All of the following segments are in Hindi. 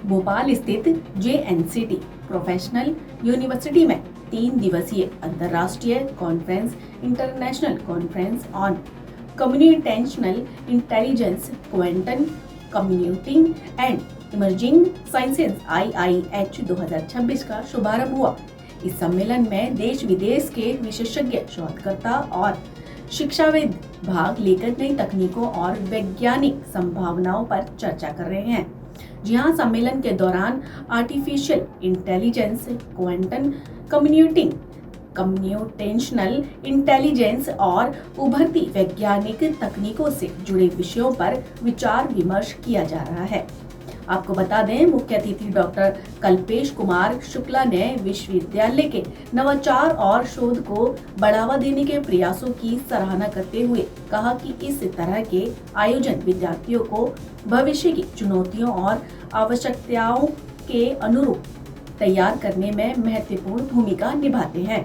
भोपाल स्थित JNCT प्रोफेशनल यूनिवर्सिटी में 3 दिवसीय अंतर्राष्ट्रीय conference international conference on computational intelligence, quantum computing and emerging sciences IIH 2026 का शुभारंभ हुआ। इस सम्मेलन में देश विदेश के विशेषज्ञ, शोधकर्ता और शिक्षाविद भाग लेकर नई तकनीकों और वैज्ञानिक संभावनाओं पर चर्चा कर रहे हैं। जी हाँ, सम्मेलन के दौरान artificial intelligence, quantum computing, computational intelligence और उभरती वैज्ञानिक तकनीकों से जुड़े विषयों पर विचार विमर्श किया जा रहा है। आपको बता दें, मुख्य अतिथि डॉक्टर कल्पेश कुमार शुक्ला ने विश्वविद्यालय के नवाचार और शोध को बढ़ावा देने के प्रयासों की सराहना करते हुए कहा कि इस तरह के आयोजन विद्यार्थियों को भविष्य की चुनौतियों और आवश्यकताओं के अनुरूप तैयार करने में महत्वपूर्ण भूमिका निभाते हैं।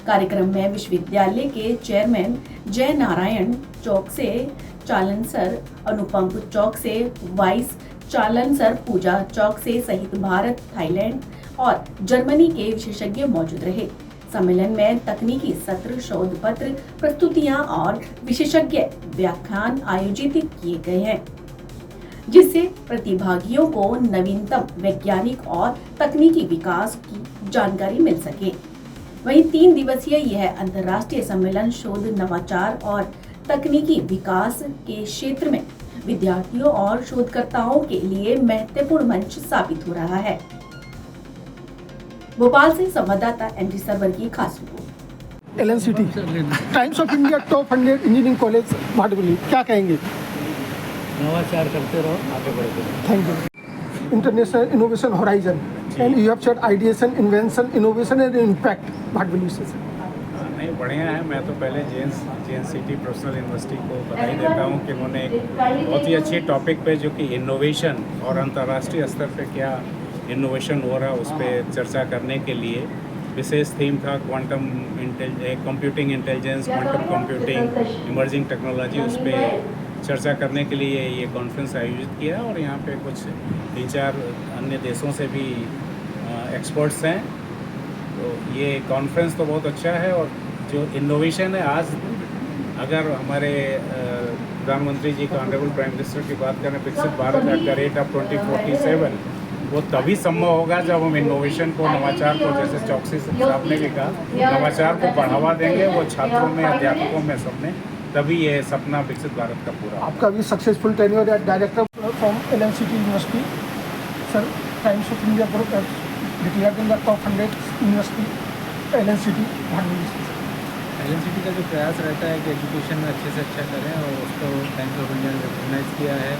कार्यक्रम में विश्वविद्यालय के चेयरमैन जय नारायण चौकसे, चांसलर अनुपम चौकसे, वाइस चांसलर पूजा चौकसे सहित भारत, थाईलैंड और जर्मनी के विशेषज्ञ मौजूद रहे। सम्मेलन में तकनीकी सत्र, शोध पत्र, प्रस्तुतियां और विशेषज्ञ व्याख्यान आयोजित किए गए हैं, जिससे प्रतिभागियों को नवीनतम वैज्ञानिक और तकनीकी विकास की जानकारी मिल सके। वहीं 3 दिवसीय यह अंतर्राष्ट्रीय सम्मेलन शोध, नवाचार और तकनीकी विकास के क्षेत्र में विद्यार्थियों और शोधकर्ताओं के लिए महत्वपूर्ण मंच साबित हो रहा है। भोपाल से संवाददाता MG सरवर की खास report. LNCT Times of India top 100 engineering college Bhatwali, क्या कहेंगे? नवाचार करते रहो, आगे बढ़ते रहो। Thank you. International innovation horizon and you have said ideation, invention, innovation and impact Bhatwali से। नहीं, बढ़िया है। मैं तो पहले JNCT प्रोफेशनल यूनिवर्सिटी को बधाई देता हूँ कि उन्होंने एक बहुत ही अच्छे टॉपिक पे, जो कि इनोवेशन और अंतर्राष्ट्रीय स्तर पे क्या इनोवेशन हो रहा है, उस पर चर्चा करने के लिए विशेष थीम था quantum computing intelligence, quantum computing, emerging technology. उस पर चर्चा करने के लिए ये कॉन्फ्रेंस आयोजित किया और यहाँ पे कुछ 3-4 अन्य देशों से भी एक्सपर्ट्स हैं। तो ये कॉन्फ्रेंस तो बहुत अच्छा है। और जो इनोवेशन है, आज अगर हमारे प्रधानमंत्री जी का, ऑनरेबल प्राइम मिनिस्टर की बात करें, विकसित Bharat at the rate of 2047, वो तभी संभव होगा जब हम इनोवेशन को, नवाचार को, जैसे चौकसी साहब ने भी कहा, नवाचार को बढ़ावा देंगे, वो छात्रों में, अध्यापकों में, सबने, तभी ये सपना विकसित भारत का पूरा। आपका भी successful tenure as director from LNCT university. Sir, times of India group declared in the top 100 university LNCT भाटवली। LNCT का जो प्रयास रहता है कि एजुकेशन में अच्छे से अच्छा करें, और उसको टाइम्स ऑफ इंडिया ने रिकॉग्नाइज किया है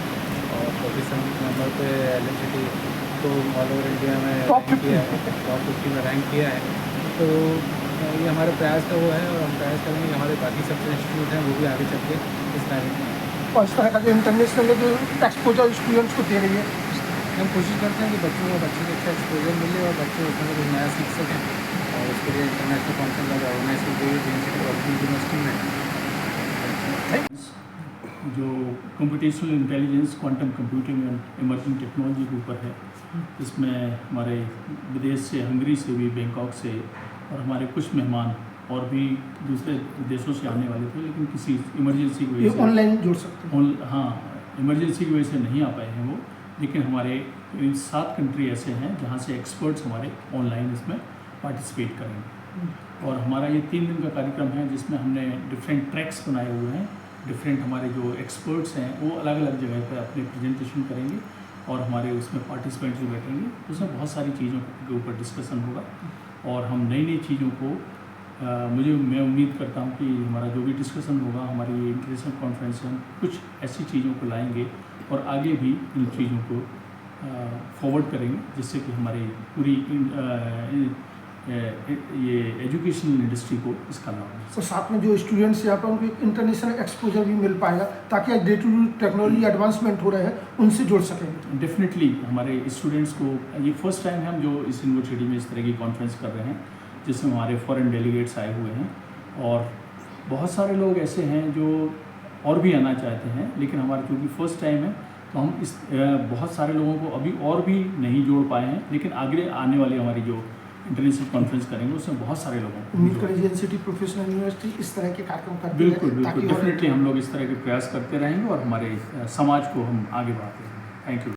और 25 नंबर पे LNCT को ऑल ओवर इंडिया में टॉप 50 में रैंक किया है। तो ये हमारे प्रयास का वो है, और हम प्रयास करेंगे कि हमारे बाकी सब इंस्टीट्यूट हैं वो भी आगे चल के इस तरह में। और इस तरह का जो इंटरनेशनल जो एक्सपोजर स्टूडेंट्स को दे रही है, हम कोशिश करते हैं कि बच्चों को अच्छे से अच्छा एक्सपोजर मिले और बच्चे उसमें कुछ नया सीख सकें, और उसके लिए इंटरनेशनल कॉन्फ्रेंस का ऑर्गेनाइज की गई JNCT यूनिवर्सिटी में। जो computational intelligence, quantum computing and emerging technology के ऊपर है, इसमें हमारे विदेश से, हंगरी से भी, बैंकॉक से, और हमारे कुछ मेहमान और भी दूसरे देशों से आने वाले थे, लेकिन किसी इमरजेंसी की वजह से ऑनलाइन जुड़ सकते हैं। हाँ, इमरजेंसी की वजह से नहीं आ पाए हैं वो। लेकिन हमारे 7 कंट्री ऐसे हैं जहाँ से एक्सपर्ट्स हमारे ऑनलाइन इसमें पार्टिसिपेट करेंगे। और हमारा ये 3 दिन का कार्यक्रम है, जिसमें हमने डिफरेंट ट्रैक्स बनाए हुए हैं। डिफरेंट हमारे जो एक्सपर्ट्स हैं वो अलग अलग जगह पर अपने प्रेजेंटेशन करेंगे, और हमारे उसमें पार्टिसिपेंट्स भी बैठेंगे। उसमें बहुत सारी चीज़ों के ऊपर डिस्कशन होगा, और हम नई नई चीज़ों को मैं उम्मीद करता हूँ कि हमारा जो भी डिस्कशन होगा, हमारी ये इंटरनेशनल कॉन्फ्रेंस में कुछ ऐसी चीज़ों को लाएंगे और आगे भी इन चीज़ों को फॉरवर्ड करेंगे, जिससे कि हमारी पूरी ये एजुकेशनल इंडस्ट्री को इसका लाभ है। तो साथ में जो स्टूडेंट्स यहाँ पर उनको इंटरनेशनल एक्सपोजर भी मिल पाएगा, ताकि day to day technology advancement हो रहे हैं उनसे जुड़ सकेंगे। डेफिनेटली हमारे स्टूडेंट्स को ये फर्स्ट टाइम है हम जो इस यूनिवर्सिटी में इस तरह की कॉन्फ्रेंस कर रहे हैं, जिसमें हमारे फॉरेन डेलीगेट्स आए हुए हैं, और बहुत सारे लोग ऐसे हैं जो और भी आना चाहते हैं, लेकिन हमारा क्योंकि फर्स्ट टाइम है तो हम इस बहुत सारे लोगों को अभी और भी नहीं जोड़ पाए हैं, लेकिन आगे आने वाली हमारी जो इंटरनेशनल कॉन्फ्रेंस करेंगे उसमें बहुत सारे लोगों को उम्मीद करें एनसीटी प्रोफेशनल यूनिवर्सिटी इस तरह के कार्यक्रम करती है बिल्कुल बिल्कुल ताकि और डेफिनेटली हम लोग इस तरह के प्रयास करते रहेंगे और हमारे समाज को हम आगे बढ़ाते रहेंगे। Thank you.